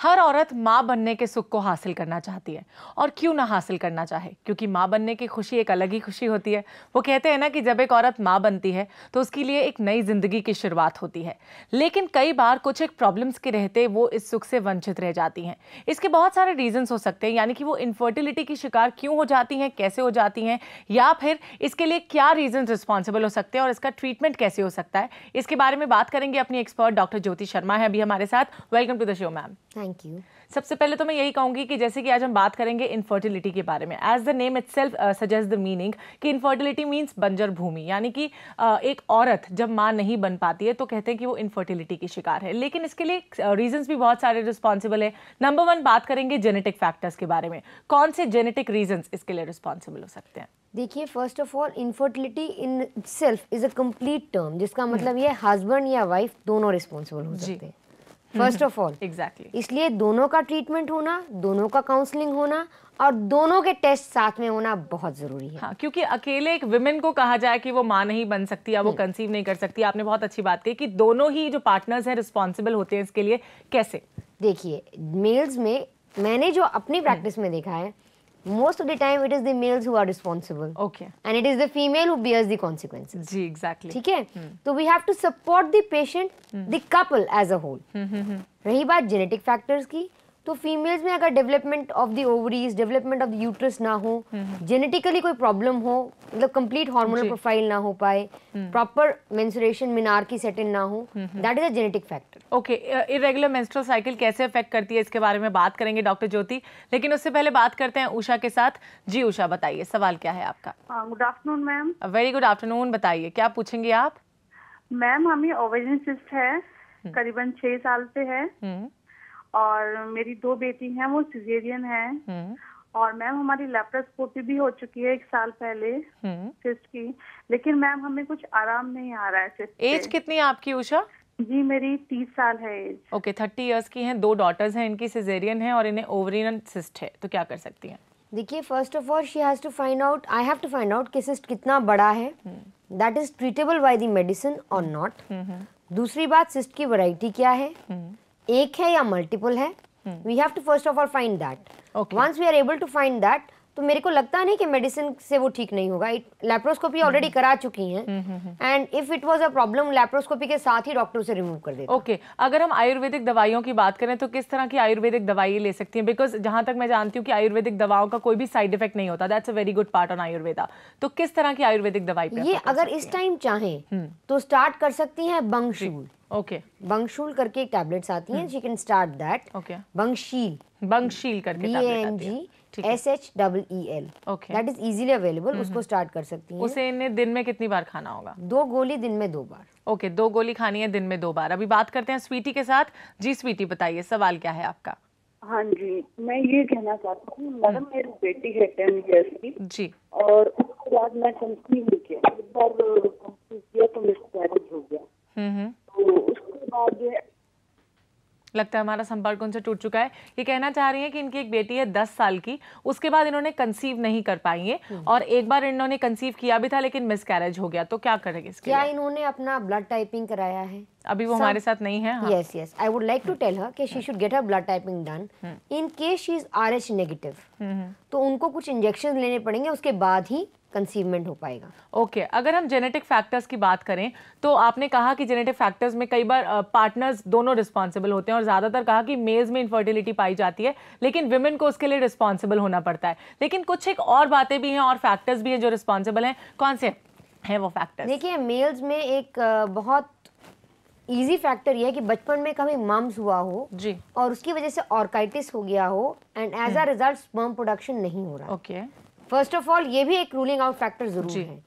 हर औरत माँ बनने के सुख को हासिल करना चाहती है, और क्यों ना हासिल करना चाहे, क्योंकि माँ बनने की खुशी एक अलग ही खुशी होती है। वो कहते हैं ना कि जब एक औरत माँ बनती है तो उसके लिए एक नई जिंदगी की शुरुआत होती है। लेकिन कई बार कुछ एक प्रॉब्लम्स के रहते वो इस सुख से वंचित रह जाती हैं। इसके बहुत सारे रीजंस हो सकते हैं, यानी कि वो इनफर्टिलिटी की शिकार क्यों हो जाती हैं, कैसे हो जाती हैं, या फिर इसके लिए क्या रीजंस रिस्पॉन्सिबल हो सकते हैं और इसका ट्रीटमेंट कैसे हो सकता है। इसके बारे में बात करेंगे। अपनी एक्सपर्ट डॉक्टर ज्योति शर्मा है अभी हमारे साथ। Welcome to the show ma'am. Thank you. सबसे पहले तो मैं यही कहूंगी कि जैसे कि आज हम बात करेंगे इनफर्टिलिटी के बारे में। As the name itself suggest the meaning कि इनफर्टिलिटी मींस बंजर भूमि, यानी कि एक औरत जब माँ नहीं बन पाती है तो कहते हैं कि वो इनफर्टिलिटी की शिकार है। लेकिन इसके लिए रीजंस भी बहुत सारे रिस्पॉन्सिबल है। नंबर 1 बात करेंगे जेनेटिक फैक्टर्स के बारे में। कौन से जेनेटिक रीजंस इसके लिए रिस्पॉन्सिबल हो सकते हैं? देखिए, first of all infertility in self is a complete term, जिसका मतलब ये हस्बैंड या वाइफ दोनों रिस्पॉन्सिबल हो सकते हैं। फर्स्ट ऑफ ऑल एग्जैक्टली, इसलिए दोनों का ट्रीटमेंट होना, दोनों का काउंसलिंग होना और दोनों के टेस्ट साथ में होना बहुत जरूरी है। हाँ, क्योंकि अकेले एक विमेन को कहा जाए कि वो माँ नहीं बन सकती या वो कंसीव नहीं कर सकती, आपने बहुत अच्छी बात कही कि दोनों ही जो पार्टनर्स हैं रिस्पॉन्सिबल होते हैं इसके लिए। कैसे? देखिए, मेल्स में मैंने जो अपनी प्रैक्टिस में देखा है, most of the time it is the males who are responsible. Okay. And it is the female who bears the consequences. Ji, exactly. ठीक है? तो we have to support the patient, the couple as a whole. रही बात genetic factors की, तो females में अगर development of the ovaries, development of the uterus ना हो, जेनेटिकली कोई प्रॉब्लम हो, मतलब कंप्लीट हार्मोनल प्रोफाइल ना हो पाए, प्रॉपर मेंस्ट्रुएशन मिनार्की सेट इन ना हो, that is a genetic factor. Okay, irregular menstrual cycle कैसे अफेक्ट करती है इसके बारे में बात करेंगे डॉक्टर ज्योति, लेकिन उससे पहले बात करते हैं उषा के साथ। जी उषा, बताइए सवाल क्या है आपका? Good afternoon ma'am. Very good afternoon, बताइए क्या पूछेंगे आप? मैम, हमें ओवेरियन सिस्ट है, करीबन 6 साल से है, और मेरी 2 बेटी हैं, वो सिजेरियन है, और मैम हमारी लैप्रोस्कोपी भी हो चुकी है 1 साल पहले सिस्ट की, लेकिन मैम हमें कुछ आराम नहीं आ रहा है सिस्ट पे। एज कितनी है आपकी उषा? जी मेरी 30 साल है एज। ओके, 30 इयर्स की हैं, 2 डॉटर्स हैं, इनकी सिजेरियन है और इन्हें ओवरियन सिस्ट है, तो क्या कर सकती हैं? देखिए, first of all she has to find out, I have to find out कि सिस्ट कितना बड़ा है, that is treatable by the medicine और नॉट। दूसरी बात, सिस्ट की वैरायटी क्या है, एक है या मल्टीपल है, we have to first of all find that. Once we are able to find that, तो मेरे को लगता नहीं कि मेडिसिन से वो ठीक नहीं होगा। लैप्रोस्कोपी ऑलरेडी करा चुकी हैं, and if it was a problem, laparoscopy के साथ ही डॉक्टर उसे रिमूव कर देते। ओके, अगर हम आयुर्वेदिक दवाइयों की बात करें तो किस तरह की आयुर्वेदिक दवाई ले सकती हैं? बिकॉज जहां तक मैं जानती हूँ कि आयुर्वेदिक दवाओं का कोई भी साइड इफेक्ट नहीं होता, that's a very good part on Ayurveda. तो किस तरह की आयुर्वेदिक दवाई ये अगर इस टाइम चाहें तो स्टार्ट कर सकती हैं बंगशूल। ओके, बंगशूल करके एक टैबलेट्स आती हैं, she can start that. Okay, Bangsheel करके टैबलेट आती है। BANGSHEEL, okay, that is easily available, उसको स्टार्ट कर सकती हैं। उसे इन्हें दिन में कितनी बार खाना होगा? 2 गोली दिन में 2 बार। ओके, 2 गोली खानी है दिन में 2 बार। अभी बात करते हैं स्वीटी के साथ। जी स्वीटी, बताइए सवाल क्या है आपका? हाँ जी, मैं ये कहना चाहती हूँ मैडम, मेरी बेटी है 10 इयर्स की जी, और उसके बाद मैं कंसीव नहीं किया, एक बार कंसीव किया तो मिसकैरेज हो गया। तो उसके बाद जो है, लगता है हमारा संपर्क उनसे टूट चुका है। ये कहना चाह रही हैं कि इनकी एक बेटी है 10 साल की, उसके बाद इन्होंने कंसीव नहीं कर पाई है और एक बार इन्होंने कंसीव किया भी था लेकिन मिसकैरेज हो गया, तो क्या करेंगे इसके क्या लिए? इन्होंने अपना ब्लड टाइपिंग कराया है? अभी वो हमारे साथ नहीं है। Yes yes, I would like to tell her कि she should get her blood typing done. In case she is RH negative, तो उनको कुछ इंजेक्शन लेने पड़ेंगे, उसके बाद ही कंसीवमेंट हो पाएगा। ओके, अगर हम जेनेटिक फैक्टर्स की बात करें तो आपने कहा कि जेनेटिक फैक्टर्स में कई बार पार्टनर्स दोनों रिस्पॉन्सिबल होते हैं और ज्यादातर कहा कि मेल्स में इनफर्टिलिटी पाई जाती है, लेकिन विमेन को उसके लिए रिस्पॉन्सिबल होना पड़ता है। लेकिन कुछ एक और बातें भी हैं और फैक्टर्स भी हैं जो रिस्पॉन्सिबल हैं। कौन से हैं वो फैक्टर्स? देखिए, मेल्स में एक बहुत इजी फैक्टर ये है कि बचपन में कभी मम्स हुआ हो जी, और उसकी वजह से ऑर्काइटिस हो गया हो, and as a result sperm production नहीं हो रहा। ओके, फर्स्ट ऑफ ऑल ये भी एक रूलिंग आउट फैक्टर जरूर है।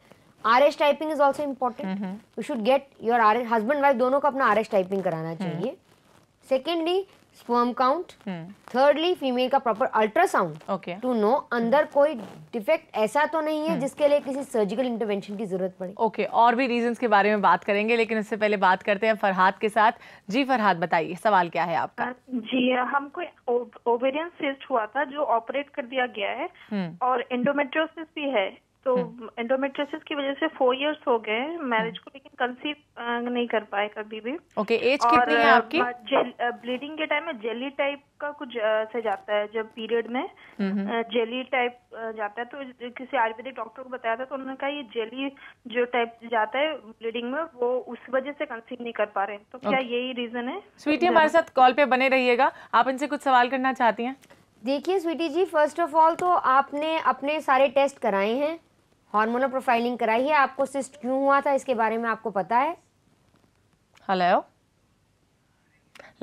RH typing is also important, you should get your RH, husband wife दोनों को अपना RH टाइपिंग कराना चाहिए। Secondly, sperm count. Thirdly, female का proper ultrasound okay, to know अंदर कोई डिफेक्ट ऐसा तो नहीं है जिसके लिए किसी सर्जिकल इंटरवेंशन की जरूरत पड़े। ओके, और भी रीजंस के बारे में बात करेंगे, लेकिन उससे पहले बात करते हैं फरहाद के साथ। जी फरहाद, बताइए सवाल क्या है आपका? जी, हमको ओवेरियन सिस्ट हुआ था जो ऑपरेट कर दिया गया है, और एंडोमेट्रियोसिस भी है, तो एंडोमेट्रियोसिस की वजह से 4 इयर्स हो गए मैरिज को, लेकिन कंसीव नहीं कर पाए कभी भी। ओके, एज कितनी है आपकी? ब्लीडिंग के टाइम में जेली टाइप का कुछ से जाता है, जब पीरियड में जेली टाइप जाता है। तो किसी आयुर्वेदिक डॉक्टर को बताया था, तो उन्होंने कहा ये जेली जो टाइप जाता है ब्लीडिंग में, वो उस वजह से कंसीव नहीं कर पा रहे हैं। तो क्या यही रीजन है? स्वीटी हमारे साथ कॉल पे बने रहिएगा, आप इनसे कुछ सवाल करना चाहती हैं? देखिए स्वीटी जी, फर्स्ट ऑफ ऑल तो आपने अपने सारे टेस्ट कराए हैं, हार्मोनल प्रोफाइलिंग कराई है, आपको सिस्ट क्यों हुआ था इसके बारे में आपको पता है? हेलो,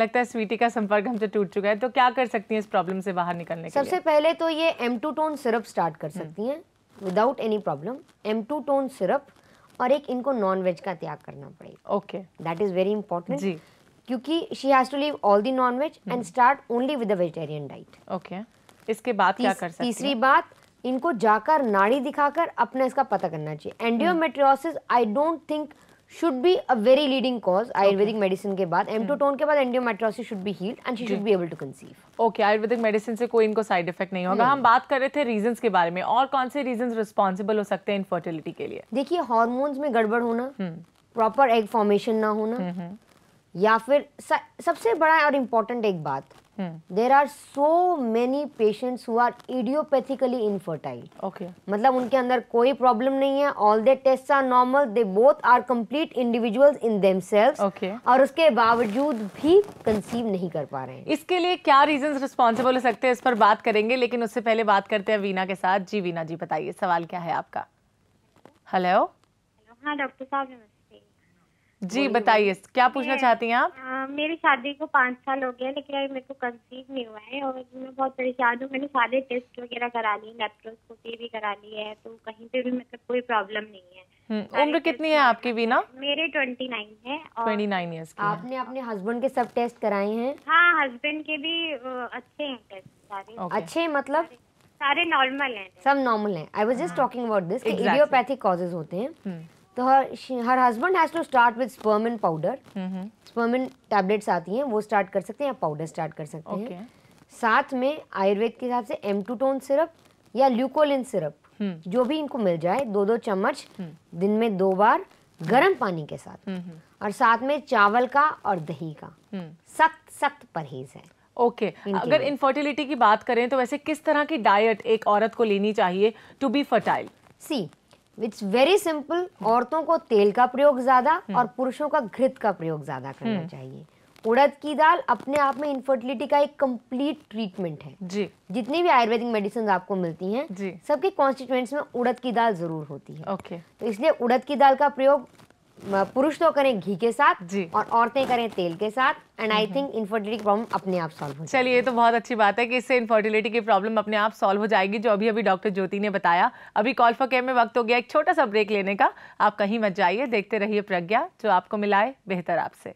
लगता है स्वीटी का संपर्क हमसे टूट चुका है, तो क्या कर सकती हैं इस प्रॉब्लम से बाहर निकलने के लिए? सबसे पहले तो ये M2 टोन सिरप स्टार्ट कर सकती हैं without any problem. M2 tone syrup, और एक इनको नॉन वेज का त्याग करना पड़ेगा। Okay, that is very important जी, क्योंकि she has to leave all the non veg and start only with the vegetarian diet. Okay, इसके बाद क्या कर सकती हैं? तीसरी बात, इनको जाकर नाड़ी दिखाकर अपना इसका पता करना चाहिए। Endometriosis I don't think should be a very leading cause ayurvedic medicine के बाद। M2 टोन के बाद endometriosis should be healed and she should be able to conceive. Okay, ayurvedic medicine से कोई इनको साइड इफेक्ट नहीं होगा। हम बात कर रहे थे रीजंस के बारे में, और कौन से रीजंस रिस्पॉन्सिबल हो सकते हैं इनफर्टिलिटी के लिए? देखिए, हार्मोन्स में गड़बड़ होना, प्रॉपर एग फॉर्मेशन ना होना, या फिर सबसे बड़ा और इम्पोर्टेंट एक बात, there are so many patients who are idiopathically infertile. Okay, मतलब उनके अंदर कोई प्रॉब्लम नहीं है, all their tests are normal, they both are complete individuals in themselves, okay, और उसके बावजूद भी कंसीव नहीं कर पा रहे हैं। इसके लिए क्या रीजंस रिस्पॉन्सिबल हो सकते हैं, इस पर बात करेंगे, लेकिन उससे पहले बात करते हैं वीना के साथ। जी वीना जी, बताइए सवाल क्या है आपका? हेलो, हाँ डॉक्टर साहब नमस्ते जी बताइए, क्या पूछना चाहती हैं आप? मेरी शादी को 5 साल हो गया, लेकिन अभी मेरे को कंसीव नहीं हुआ है और मैं बहुत परेशान हूँ। मैंने सारे टेस्ट वगैरह करा लिए, लेप्रोस्कोपी भी करा ली है, तो कहीं पे भी मतलब कोई प्रॉब्लम नहीं है। उम्र कितनी है आपकी वीना? मेरे 29 है। और 29 ईयर्स की। आपने अपने हस्बैंड के सब टेस्ट कराए हैं? हाँ, हस्बैंड के भी अच्छे हैं टेस्ट सारे। अच्छे मतलब सारे नॉर्मल हैं? सब नॉर्मल हैं। I was just talking about this, idiopathic causes होते हैं। तो हर husband has to start with spermin powder. Spermin tablets आती हैं, वो स्टार्ट कर सकते हैं, या पाउडर स्टार्ट कर सकते हैं। साथ में आयुर्वेद के हिसाब से M2 टोन सिरप या ल्यूकोलिन सिरप, जो भी इनको मिल जाए, 2-2 चम्मच दिन में 2 बार गर्म पानी के साथ, और साथ में चावल का और दही का सख्त परहेज है। ओके, अगर इनफर्टिलिटी की बात करें तो वैसे किस तरह की डाइट एक औरत को लेनी चाहिए to be fertile? See, it's very simple. औरतों को तेल का प्रयोग ज्यादा और पुरुषों का घृत का प्रयोग ज्यादा करना चाहिए। उड़द की दाल अपने आप में इनफर्टिलिटी का एक कंप्लीट ट्रीटमेंट है जी। जितनी भी आयुर्वेदिक मेडिसिन आपको मिलती हैं जी, सबके कॉन्स्टिट्यूएंट्स में उड़द की दाल जरूर होती है। ओके, तो इसलिए उड़द की दाल का प्रयोग पुरुष तो करें घी के साथ जी, और औरतें करें तेल के साथ, and I think infertility problem अपने आप सॉल्व हो जाएगी। चलिए, ये तो बहुत अच्छी बात है कि इससे इनफर्टिलिटी की प्रॉब्लम अपने आप सॉल्व हो जाएगी, जो अभी डॉक्टर ज्योति ने बताया। अभी कॉल फॉर केयर में वक्त हो गया एक छोटा सा ब्रेक लेने का। आप कहीं मत जाइए, देखते रहिए प्रज्ञा, जो आपको मिलाए बेहतर आपसे।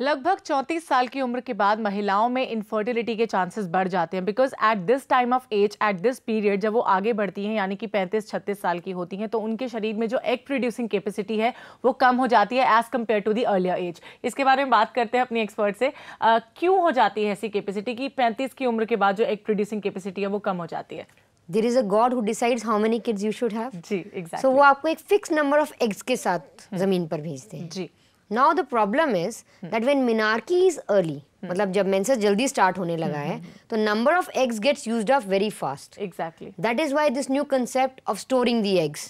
लगभग 34 साल की उम्र के बाद महिलाओं में इनफर्टिलिटी के चांसेस बढ़ जाते हैं, because at this time of age, at this period, जब वो आगे बढ़ती हैं, यानी कि 35-36 साल की होती हैं, तो उनके शरीर में जो एग प्रोड्यूसिंग कैपेसिटी है वो कम हो जाती है as compare to the earlier age. इसके बारे में बात करते हैं अपनी एक्सपर्ट से। क्यों हो जाती है ऐसी कैपेसिटी कि 35 की उम्र के बाद जो एग प्रोड्यूसिंग कैपेसिटी है वो कम हो जाती है? There is a God who decides how many kids you should have. Ji, exactly. So वो आपको एक फिक्स नंबर ऑफ एग्स के साथ जमीन पर भेजते हैं। जी। Now the problem is that when menarche is early, मतलब जब मेंसेस जल्दी स्टार्ट होने लगा है, तो number of eggs gets used up very fast. Exactly. That is why this new concept of storing the eggs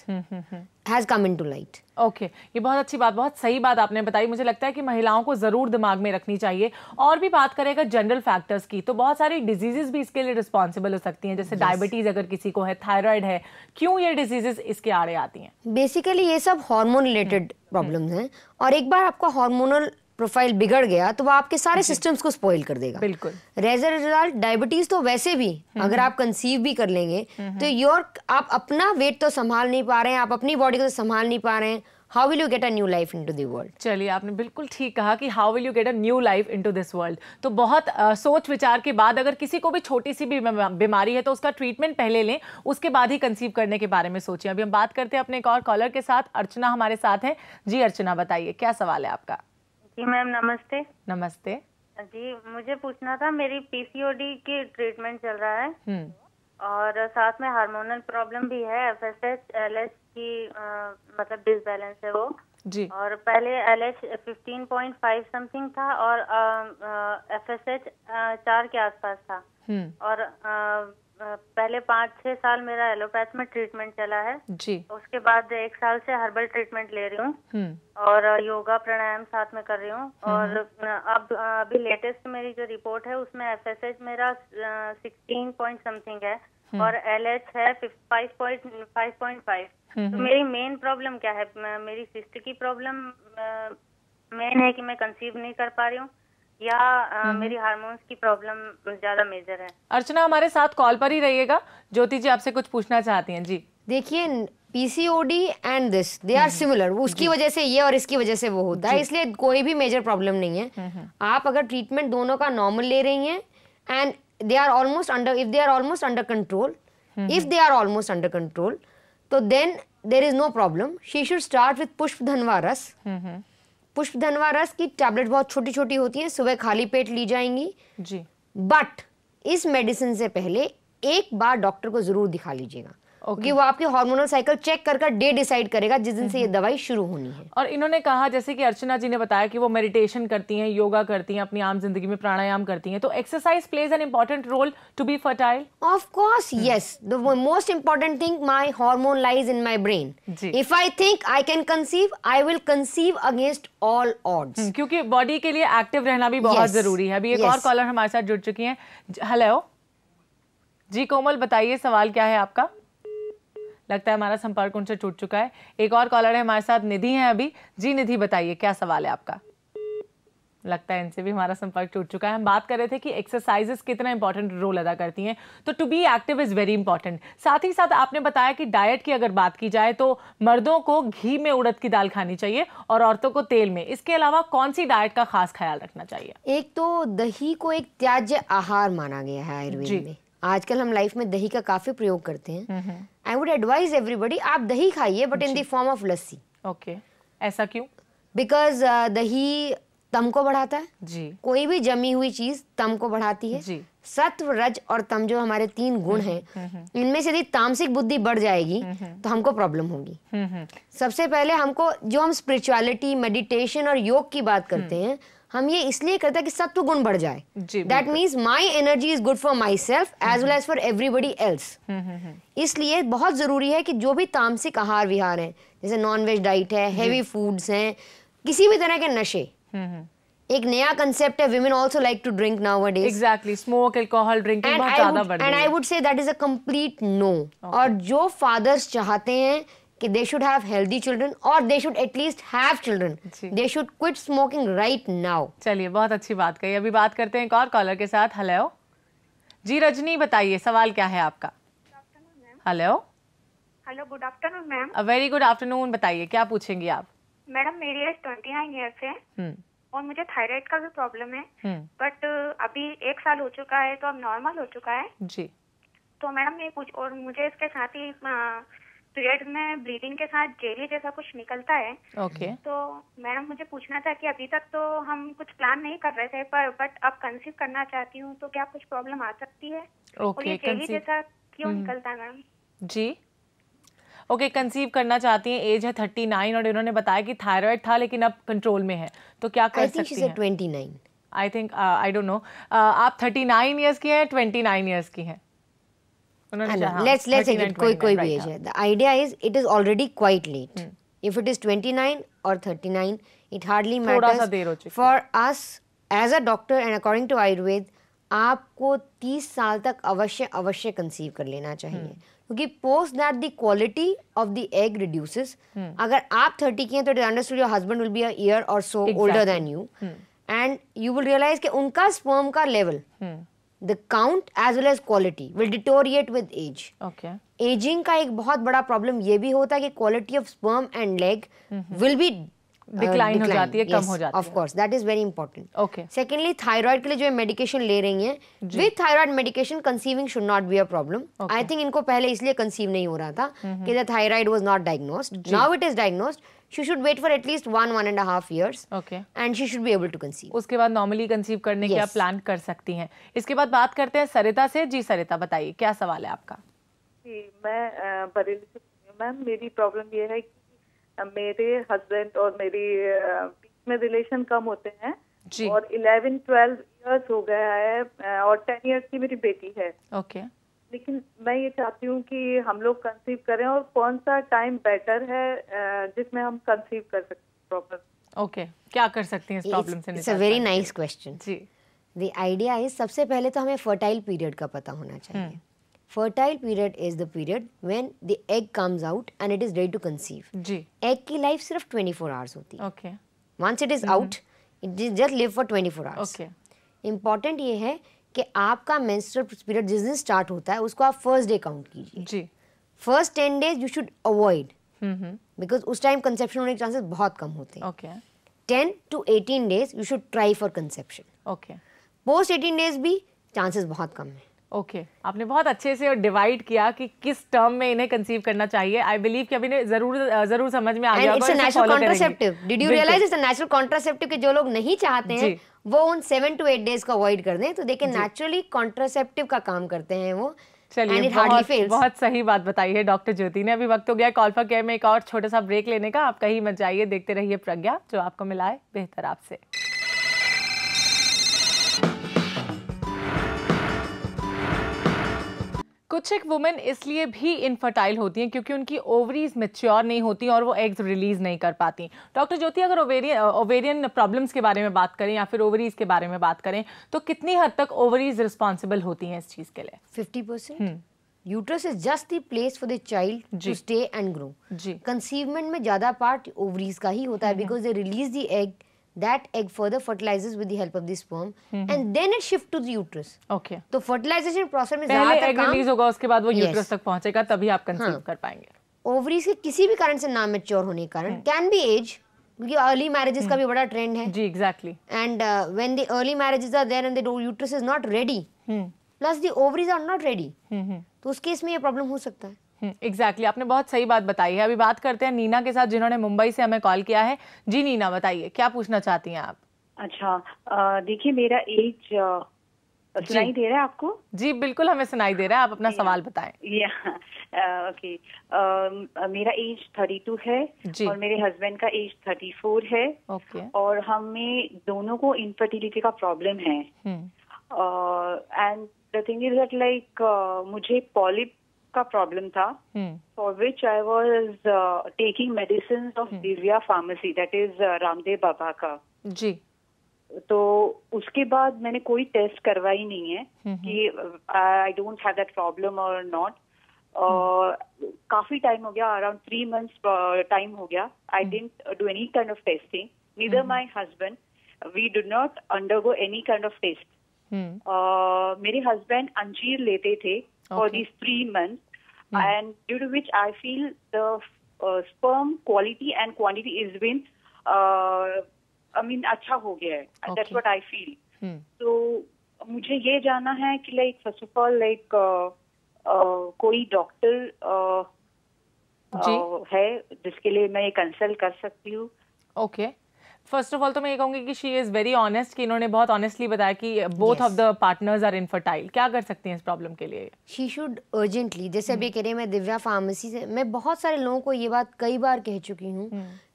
has come into light. Okay, ये बहुत अच्छी बात, बहुत सही बात आपने बताई। मुझे लगता है कि महिलाओं को जरूर दिमाग में रखनी चाहिए। और भी बात करें अगर जनरल फैक्टर्स की, तो बहुत सारी डिजीजेस भी इसके लिए रिस्पॉन्सिबल हो सकती हैं, जैसे डायबिटीज अगर किसी को है, थायराइड है। क्यों ये डिजीजेस इसके आड़े आती हैं? बेसिकली ये सब हार्मोन रिलेटेड प्रॉब्लम्स हैं, और एक बार आपका हार्मोनल प्रोफाइल बिगड़ गया तो वो आपके सारे सिस्टम्स को स्पॉइल कर देगा। बिल्कुल। एज अ रिजल्ट डायबिटीज तो वैसे भी अगर आप कंसीव भी कर लेंगे तो आप अपना वेट तो संभाल नहीं पा रहे हैं, आप अपनी बॉडी को तो संभाल नहीं पा रहे हैं। How will you get a new life into the world? चलिए, आपने बिल्कुल ठीक कहा कि how will you get a new life into this world. तो बहुत सोच विचार के बाद अगर किसी को भी छोटी सी भी बीमारी है तो उसका ट्रीटमेंट पहले लें, उसके बाद ही कंसीव करने के बारे में सोचें। अभी हम बात करते हैं अपने एक और कॉलर के साथ। अर्चना हमारे साथ हैं। जी अर्चना, बताइए क्या सवाल है आपका? जी मैम, नमस्ते। नमस्ते। जी, मुझे पूछना था, मेरी पीसीओडी की ट्रीटमेंट चल रहा है और साथ में हार्मोनल प्रॉब्लम भी है। एफएसएच एलएच की मतलब डिसबैलेंस है वो जी। और पहले एलएच 15.5 समथिंग था और एफएसएच 4 के आसपास था और पहले 5-6 साल मेरा एलोपैथ में ट्रीटमेंट चला है जी। उसके बाद 1 साल से हर्बल ट्रीटमेंट ले रही हूँ और योगा प्राणायाम साथ में कर रही हूँ और अब अभी लेटेस्ट मेरी जो रिपोर्ट है उसमें एफएसएच मेरा 16 पॉइंट समथिंग है और एलएच है 5.5। तो मेरी मेन प्रॉब्लम क्या है? मेरी सिस्ट की प्रॉब्लम मेन है कि मैं कंसीव नहीं कर पा रही हूँ या मेरी हार्मोन्स की प्रॉब्लम ज्यादा मेजर है। अर्चना हमारे साथ कॉल पर ही रहिएगा। ज्योति जी आपसे कुछ पूछना चाहती हैं। जी देखिए, PCOD and this they are similar. उसकी वजह से ये और इसकी वजह से वो होता है, इसलिए कोई भी मेजर प्रॉब्लम नहीं है। आप अगर ट्रीटमेंट दोनों का नॉर्मल ले रही हैं and they are almost under, if they are almost under control, if they are almost under control, तो then there is no problem. She should start with पुष्प धनवा रस। पुष्प धनवा रस की टैबलेट बहुत छोटी छोटी होती है, सुबह खाली पेट ली जाएंगी जी। बट इस मेडिसिन से पहले एक बार डॉक्टर को जरूर दिखा लीजिएगा क्योंकि वो आपके हार्मोनल साइकिल चेक कर डे डिसाइड करेगा जिस दिन से ये दवाई शुरू होनी है। और इन्होंने कहा, जैसे कि अर्चना जी ने बताया कि वो मेडिटेशन करती हैं, योगा करती हैं, अपनी आम जिंदगी में प्राणायाम करती हैं, तो exercise plays an important role to be fertile. Of course yes, the most important thing, my hormone lies in my brain. If I think I can conceive, I will conceive against all odds. क्योंकि body के लिए active रहना भी बहुत जरूरी है। अभी एक और कॉलर हमारे साथ जुड़ चुकी हैं। हेलो जी, कोमल बताइए सवाल क्या है आपका? लगता है हमारा संपर्क उनसे टूट चुका है। एक और कॉलर है हमारे साथ, निधि है अभी। जी निधि बताइए क्या सवाल है आपका? लगता है इनसे भी हमारा संपर्क टूट चुका है। हम बात कर रहे थे कि एक्सरसाइजेस कितना इंपॉर्टेंट रोल अदा करती हैं, तो to be active is very important. साथ ही साथ आपने बताया कि डाइट की अगर बात की जाए तो मर्दों को घी में उड़द की दाल खानी चाहिए और औरतों को तेल में। इसके अलावा कौन सी डाइट का खास ख्याल रखना चाहिए? एक तो दही को एक त्याज्य आहार माना गया है आयुर्वेद में। आजकल हम लाइफ में दही का काफी प्रयोग करते हैं। आई वुड एडवाइज एवरीबडी, आप दही खाइए but in the form of lassi. Okay, ऐसा क्यों? बिकॉज दही तम को बढ़ाता है जी। कोई भी जमी हुई चीज तम को बढ़ाती है जी। सत्व, रज और तम जो हमारे 3 गुण हैं, इनमें से यदि तामसिक बुद्धि बढ़ जाएगी तो हमको प्रॉब्लम होगी। सबसे पहले हमको, जो हम स्पिरिचुअलिटी, मेडिटेशन और योग की बात करते हैं, हम ये इसलिए करते हैं कि सत्व गुण बढ़ जाए। That means my energy is good for myself as well as for everybody else. इसलिए बहुत जरूरी है कि जो भी तामसिक आहार विहार है, जैसे नॉनवेज डाइट है, हैवी फूड्स हैं, किसी भी तरह के नशे, एक नया कंसेप्ट है, women also like to drink nowadays. Exactly, smoke, alcohol, drinking बहुत ज़्यादा बढ़ गई है। And I would say that is a complete no. और जो fathers चाहते हैं कि they should have healthy children or they should at least have children, they should quit smoking right now. चलिए, बहुत अच्छी बात कही। अभी बात करते हैं एक और कॉलर के साथ। हेलो जी, रजनी बताइए सवाल क्या है आपका? Hello hello, good afternoon ma'am. A very good afternoon, बताइए क्या पूछेंगी आप? मैडम मेरी एज 29 ईयर्स है और मुझे थायराइड का भी प्रॉब्लम है, बट अभी 1 साल हो चुका है तो अब नॉर्मल हो चुका है जी। तो मैडम ये कुछ, और मुझे इसके साथ ही पीरियड में ब्लीडिंग के साथ जेली जैसा कुछ निकलता है। ओके। तो मैडम मुझे पूछना था कि अभी तक तो हम कुछ प्लान नहीं कर रहे थे, पर बट अब कंसीव करना चाहती हूँ तो क्या कुछ प्रॉब्लम आ सकती है? और ये जेली जैसा क्यों निकलता है मैडम? जी ओके, कंसीव करना चाहती हैं, एज है 39 और इन्होंने बताया कि थायराइड था लेकिन अब कंट्रोल में है, तो क्या कर सकती हैं? 29 आई थिंक, आई डोंट नो, आप 39 इयर्स की हैं, 29 इयर्स की हैं? Let's take it, कोई भी एज है। The idea is it is already quite late. If it is 29 or 39, it hardly matters for us as a doctor and according to Ayurved, आपको 30 साल तक अवश्य कंसीव कर लेना चाहिए क्योंकि post that the quality of the egg reduces. अगर आप 30 की हैं तो understood your husband will be a year or so older than you and you will realize कि उनका स्पर्म का level, the count as well as quality will deteriorate with age. Okay. Aging का एक बहुत बड़ा प्रॉब्लम ये भी होता है कि quality of sperm and leg will be decline हो जाती है, कम हो जाती है। Of course that is very important. Okay. Secondly thyroid के लिए जो मेडिकेशन ले रही हैं, with thyroid medication conceiving should not be a problem. I think इनको पहले इसलिए कंसीव नहीं हो रहा था कि the thyroid was not diagnosed, now it is diagnosed. She should wait for at least 1.5 years. Okay. And she should be able to conceive. उसके बाद नॉर्मली कंसीव करने का प्लान कर सकती हैं। इसके बाद बात करते हैं सरिता से। जी सरिता, बताइए क्या सवाल है आपका? जी, मैं बरेली से। मैम, मेरी प्रॉब्लम ये है कि मेरे हस्बैंड और मेरी बीच में रिलेशन कम होते हैं जी। और 11-12 इयर्स हो गया है और 10 इयर्स की मेरी बेटी है। ओके। लेकिन मैं ये चाहती हूँ कि हम लोग कंसीव करें, और कौन सा टाइम बेटर है जिसमें हम कंसीव कर सकते हैं प्रॉपर। ओके, क्या कर सकती हैं इस प्रॉब्लम से? It's a very nice question. जी। द आइडिया इज, सबसे पहले तो हमें फर्टाइल पीरियड का पता होना चाहिए। Fertile period is the period when the egg comes out and it is ready to conceive. जी। एग की लाइफ सिर्फ 24 आवर्स होती है। Okay. Once it is out, it just live for 24 hours. Okay. Important ये है कि आपका menstrual period जिस दिन स्टार्ट होता है उसको आप फर्स्ट डे काउंट कीजिए। जी। First 10 days you should avoid, because उस टाइम कंसेप्शन होने के चांसेस बहुत कम होते हैं। Okay. 10 to 18 days you should try for conception. Okay. Post 18 days भी चांसेस बहुत कम है। ओके, आपने बहुत अच्छे से डिवाइड किया कि किस टर्म में इन्हें कंसीव करना चाहिए। आई बिलीव कि अभी जरूर समझ में आ गया होगा। It's a natural contraceptive. Did you realize it's a natural contraceptive कि जो लोग नहीं चाहते हैं वो उन 7 to 8 डेज को अवॉइड कर दें, तो दे कैन नेचुरली कॉन्ट्रासेप्टिव का काम करते हैं वो। चलिए, बहुत सही बात बताई है डॉक्टर ज्योति ने। अभी वक्त हो गया कॉल फॉर केयर में एक और छोटा सा ब्रेक लेने का। आप कहीं मत जाइए, देखते रहिए प्रज्ञा, जो आपको मिलाए बेहतर आपसे। कुछ एक वुमेन इसलिए भी इनफर्टाइल होती हैं क्योंकि उनकी ओवरीज मैच्योर नहीं होती और वो एग्स रिलीज नहीं कर पाती। डॉक्टर ज्योति, अगर ओवेरियन प्रॉब्लम्स के बारे में बात करें या फिर ओवरीज के बारे में बात करें, तो कितनी हद तक ओवरीज रिस्पॉन्सिबल होती हैं इस चीज के लिए? 50%। Uterus is just the place for the child to stay and grow. जी। कंसीवमेंट में ज्यादा पार्ट ओवरीज का ही होता है, because they release the egg, that egg further fertilizes with the help of the sperm and then it shift to the uterus. Okay. तो fertilization process में पहले ज्यादातर egg काम release होगा, उसके बाद वो यूट्रस तक पहुंचेगा, तभी आप कंसीव कर पाएंगे। ओवरीज के किसी भी कारण से ना मैच्योर होने के कारण, कैन बी एज, क्योंकि अर्ली मैरिजेस का भी बड़ा ट्रेंड है। जी, exactly. And when the early marriages are there and the uterus is not ready, plus the ovaries are not ready, तो उस केस में ये प्रॉब्लम हो सकता है। एग्जैक्टली, आपने बहुत सही बात बताई है। अभी बात करते हैं नीना के साथ, जिन्होंने मुंबई से हमें कॉल किया है। जी नीना, बताइए क्या पूछना चाहती हैं आप? अच्छा, देखिए मेरा एज सुनाई दे रहा है आपको? जी बिल्कुल, हमें सुनाई दे रहा है। आप अपना सवाल बताएं। ओके, मेरा एज 32 है और मेरे हस्बैंड का एज 34 है। ओके। और हमें दोनों को इनफर्टिलिटी का प्रॉब्लम है। And the thing is that like मुझे पॉलिप का प्रॉब्लम था, for which I was taking medicine of Divya pharmacy, that is Ramdev Baba का। जी। तो उसके बाद मैंने कोई टेस्ट करवाई नहीं है कि I don't have that problem और नॉट। काफी टाइम हो गया, अराउंड 3 months टाइम हो गया। I didn't do any kind of testing, neither my husband, we did not undergo any kind of test. मेरे हस्बैंड अंजीर लेते थे for these 3 months, and due to which I feel the sperm quality and quantity is been अच्छा हो गया है। That's what I feel. तो मुझे ये जानना है कि like first of all like कोई डॉक्टर है जिसके लिए मैं ये कंसल्ट कर सकती हूँ? ओके, फर्स्ट ऑफ ऑल तो मैं ये कहूंगी कि शी इज वेरी ऑनेस्ट, कि इन्होंने बहुत ऑनेस्टली बताया कि both of the partners are infertile. क्या कर सकती हैं इस प्रॉब्लम के लिए? शी शुड अर्जेंटली, जैसे अभी कह रहे हैं, मैं दिव्या फार्मेसी से, मैं बहुत सारे लोगों को ये बात कई बार कह चुकी हूँ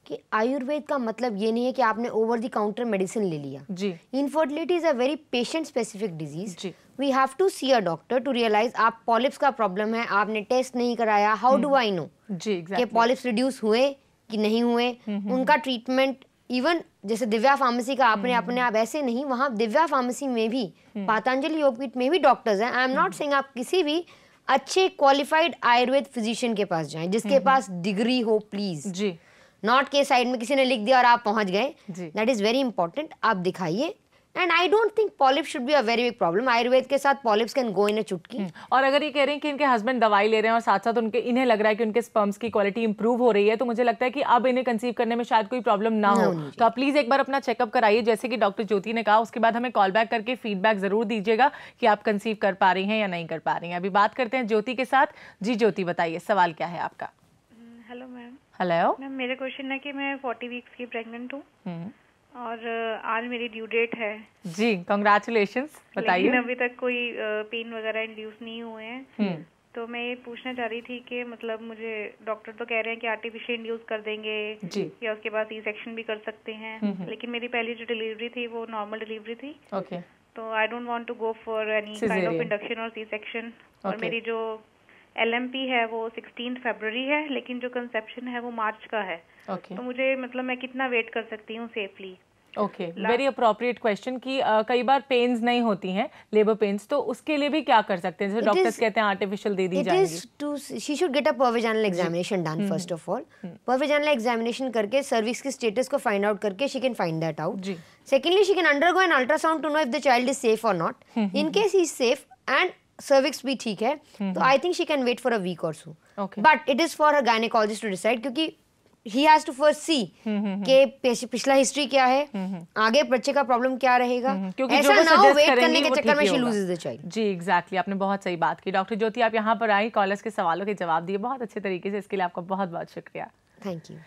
कि आयुर्वेद का मतलब ये नहीं है कि आपने ओवर द काउंटर मेडिसिन ले लिया। जी। Infertility is a very patient specific disease. We have to see a doctor to realize आप पॉलिप्स का प्रॉब्लम है, आपने टेस्ट नहीं कराया, हाउ डू आई नो कि पॉलिप्स रिड्यूस हुए कि नहीं हुए। उनका ट्रीटमेंट, इवन जैसे दिव्या फार्मेसी का आपने अपने आप ऐसे नहीं, वहाँ दिव्या फार्मेसी में भी, पतंजलि योगपीठ में भी डॉक्टर्स हैं। आई एम नॉट सेइंग आप किसी भी अच्छे क्वालिफाइड आयुर्वेद फिजिशियन के पास जाएं, जिसके पास डिग्री हो, प्लीज। जी। नॉट के साइड में किसी ने लिख दिया और आप पहुंच गए, दैट इज वेरी इंपॉर्टेंट। आप दिखाइए, and I don't think polyp should be a very big problem. Ayurveda के साथ पॉलिप्स कैन गो इन अ चुटकी. और अगर ये कह रहे हैं कि इनके हस्बैंड दवाई ले रहे हैं और साथ साथ इन्हें लग रहा है कि उनके स्पर्म्स की क्वालिटी इंप्रूव हो रही है, तो मुझे लगता है कि अब इन्हें कंसीव करने में शायद कोई प्रॉब्लम ना हो. तो आप प्लीज एक बार अपना चेकअप कराइए, जैसे कि डॉक्टर ज्योति ने कहा. उसके बाद हमें कॉल बैक करके फीडबैक जरूर दीजिएगा कि आप कंसीव कर पा रही हैं या नहीं कर पा रही हैं. अभी बात करते हैं ज्योति के साथ. जी ज्योति, बताइए सवाल क्या है आपका. Hello ma'am. हेलो मैम, मेरा क्वेश्चन है कि मैं 40 वीक्स की प्रेग्नेंट हूँ और आज मेरी ड्यू डेट है. जी, कांग्रेचुलेशंस. बताइए. लेकिन अभी तक कोई पेन वगैरह इंड्यूस नहीं हुए हैं. तो मैं ये पूछना चाह रही थी कि मतलब मुझे डॉक्टर तो कह रहे हैं कि आर्टिफिशियल इंड्यूस कर देंगे जी, या उसके बाद सी सेक्शन भी कर सकते हैं. लेकिन मेरी पहली जो डिलीवरी थी वो नॉर्मल डिलीवरी थी. ओके. तो I don't want to go for any kind of induction और सी सेक्शन. और मेरी जो LMP है वो 16 फरवरी है, लेकिन जो कंसेप्शन है वो मार्च का है. तो मुझे मतलब मैं कितना वेट कर सकती हूँ safely. Okay, very appropriate question कि कई बार पेन्स नहीं होती हैं, लेबर पेन्स, तो उसके लिए भी क्या कर सकते हैं? जैसे डॉक्टर्स कहते हैं आर्टिफिशियल दे दी जाएगी. She should get a per vaginal examination done first of all. Per vaginal examination करके सर्विक्स के स्टेटस को फाइंड आउट करके she can find that out. Secondly she can undergo an ultrasound to know if the child is safe or not. In case he is safe and cervix भी ठीक है, तो I think she can wait for a week or so. But it is for her gynaecologist to decide, क्योंकि he has to first see कि पिछला history क्या है, आगे बच्चे का प्रॉब्लम क्या रहेगा. ऐसा ना हो वेट करने के चक्कर में she loses the child. जी एग्जैक्टली, आपने बहुत सही बात की. डॉक्टर ज्योति, आप यहाँ पर आई, कॉलर्स के सवालों के जवाब दिए बहुत अच्छे तरीके से. इसके लिए आपका बहुत बहुत शुक्रिया. Thank you.